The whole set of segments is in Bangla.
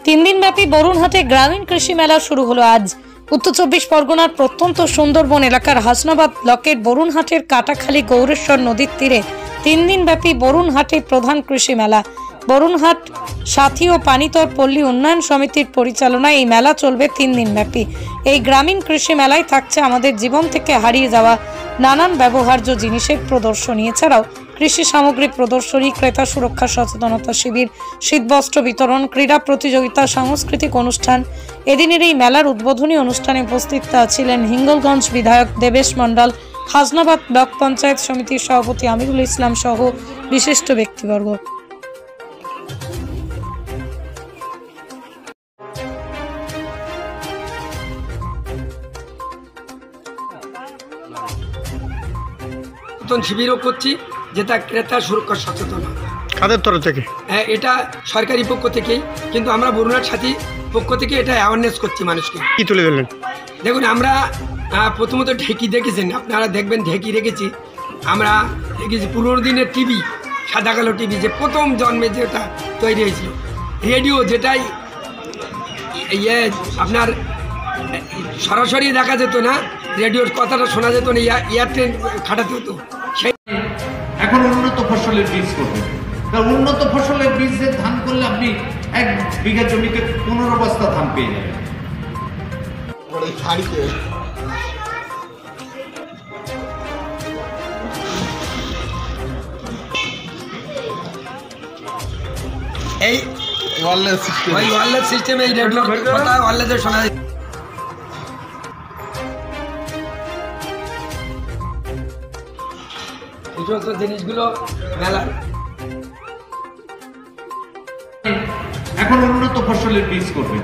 তিন দিনব্যাপী বরুণহাটে গ্রামীণ কৃষি মেলা শুরু হলো আজ। উত্তর চব্বিশ পরগনার প্রত্যন্ত সুন্দরবন এলাকার হাসনাবাদ ব্লকের বরুণহাটের কাটাখালী গৌরেশ্বর নদীর তীরে তিন দিনব্যাপী বরুণহাটে প্রধান কৃষি মেলা। বরুণহাট সাথী ও পানিতর পল্লী উন্নয়ন সমিতির পরিচালনায় এই মেলা চলবে 3 দিন ব্যাপী। এই গ্রামীণ কৃষি মেলায় থাকছে আমাদের জীবন থেকে হারিয়ে যাওয়া নানান ব্যবহার্য জিনিসের প্রদর্শনী, এছাড়াও কৃষি সামগ্রী প্রদর্শনী, ক্রেতা সুরক্ষা সচেতনতা শিবির, শীতবস্ত্র বিতরণ, ক্রীড়া প্রতিযোগিতা, সাংস্কৃতিক অনুষ্ঠান। এদিনের এই মেলার উদ্বোধনী অনুষ্ঠানে উপস্থিত ছিলেন হিঙ্গলগঞ্জ বিধায়ক দেবেশ মণ্ডল, হাসনাবাদ ব্লক পঞ্চায়েত সমিতির সভাপতি আমিরুল ইসলাম সহ বিশিষ্ট ব্যক্তিবর্গ। শিবিরও করছি, যেটা ক্রেতা সুরক্ষা সচেতন। কাদের তরফ থেকে? হ্যাঁ, এটা সরকারি পক্ষ থেকেই, কিন্তু আমরা বরুণহাট সাথী পক্ষ থেকে এটা অ্যাওয়ারনেস করছি মানুষকে। কি তুলে ধরলেন? দেখুন, আমরা প্রথমত ঢেকি দেখেছেন, আপনারা দেখবেন ঢেকি রেখেছি। আমরা রেখেছি 15 দিনের টিভি, সাদা কালো টিভি, যে প্রথম জন্মে যেটা তৈরি হয়েছিল। রেডিও, যেটাই আপনার সরাসরি দেখা যেত না, রেডিওর কথাটা শোনা যেত না, এয়ারটেল খাটাতে হতো। সেই এখন উন্নত ফসলের বীজ করবেন। উন্নত ফসলের বীজের ধান করলে আপনি 1 বিঘা জমিতে 15 বস্তা ধান পেয়ে যাবেন। এই ওয়ারলেস সিস্টেম, এই রেডিওর কথা ওয়ারলেসে শোনা যায়। এই সমস্ত জিনিসগুলো মেলার। এখন উন্নত ফসলের বীজ করবেন।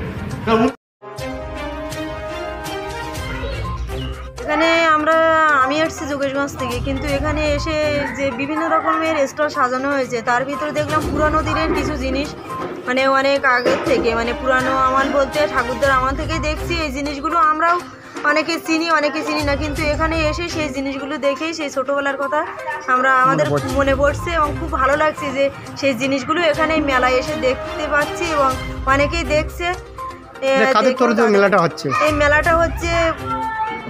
এখানে আমি আসছি যোগেশগঞ্জ থেকে, কিন্তু এখানে এসে যে বিভিন্ন রকমের স্টল সাজানো হয়েছে, তার ভিতরে দেখলাম পুরানো দিনের কিছু জিনিস, মানে অনেক আগের থেকে, মানে পুরানো আমল বলতে ঠাকুরদার আমল থেকেই দেখছি। এই জিনিসগুলো আমরাও অনেকে চিনি, অনেকে চিনি না, কিন্তু এখানে এসে সেই জিনিসগুলো দেখেই সেই ছোটোবেলার কথা আমাদের মনে পড়ছে এবং খুব ভালো লাগছে যে সেই জিনিসগুলো এখানে মেলায় এসে দেখতে পাচ্ছি এবং অনেকেই দেখছে। মেলাটা হচ্ছে, এই মেলাটা হচ্ছে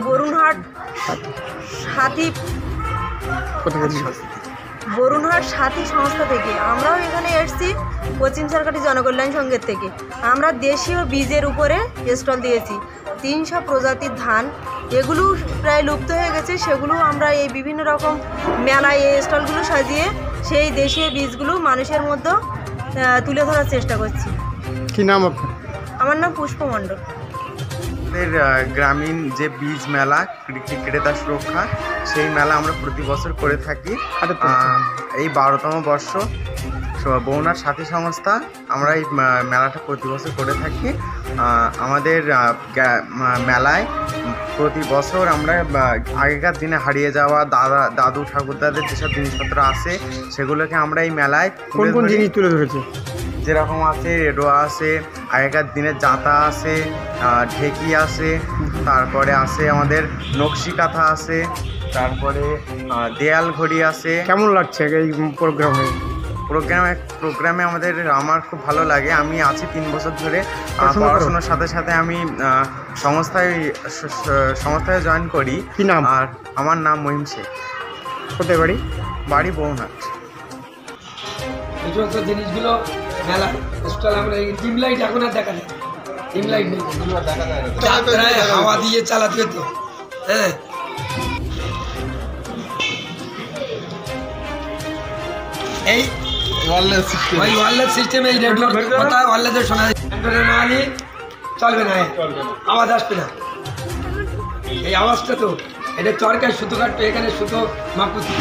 বরুণহাট সাথী সংস্থা থেকে। আমরাও এখানে এসেছি পশ্চিম সরকারি জনকল্যাণ সংঘের থেকে। আমরা দেশীয় বীজের উপরে স্টল দিয়েছি। 300 প্রজাতির ধান, এগুলো প্রায় লুপ্ত হয়ে গেছে, সেগুলো আমরা এই বিভিন্ন রকম মেলায় এই স্টলগুলো সাজিয়ে সেই দেশীয় বীজগুলো মানুষের মধ্যে তুলে ধরার চেষ্টা করছি। কি নাম আপনার? আমার নাম পুষ্প মণ্ডল। গ্রামীণ যে বীজ মেলা, ক্রেতা সুরক্ষা, সেই মেলা আমরা প্রতি বছর করে থাকি। এই 12তম বর্ষ বরুণহাট সাথী সংস্থা আমরা এই মেলাটা প্রতি বছর করে থাকি। আমাদের মেলায় প্রতি বছর আমরা আগেকার দিনে হারিয়ে যাওয়া দাদু ঠাকুরদাদের যেসব জিনিসপত্র আছে, সেগুলোকে আমরা এই মেলায় কোন জিনিস তুলে ধরেছি। যেরকম আছে রেডো আছে, আগেকার দিনের জাতা আছে, ঢেকি আছে, তারপরে আছে আমাদের নকশি কাঁথা আছে, তারপরে দেয়াল ঘড়ি আছে। কেমন লাগছে এই প্রোগ্রামে আমার খুব ভালো লাগে। আমি আছি 3 বছর ধরে পড়াশোনার সাথে সাথে আমি সংস্থায় জয়েন করি। কি নাম? আর আমার নাম মহিম শেখ। কোথায় বাড়ি? বাড়ি বরুণহাট। এই সমস্ত জিনিসগুলো মেলার স্টল। আমরা ডিম লাইট এখন আর দেখা যায়, ডিম লাইট নেই, হাওয়া দিয়ে চালাতে হতো। হ্যাঁ, এই ওয়ারলেস সিস্টেম, এই রেডিওর কথা ওয়ারলেসে শোনা যায়। না চলবে না, আওয়াজ আসবে না। এই আওয়াজটা তো এটা চরকায় সুতো কাটতো, এখানে সুতো মাপুতি।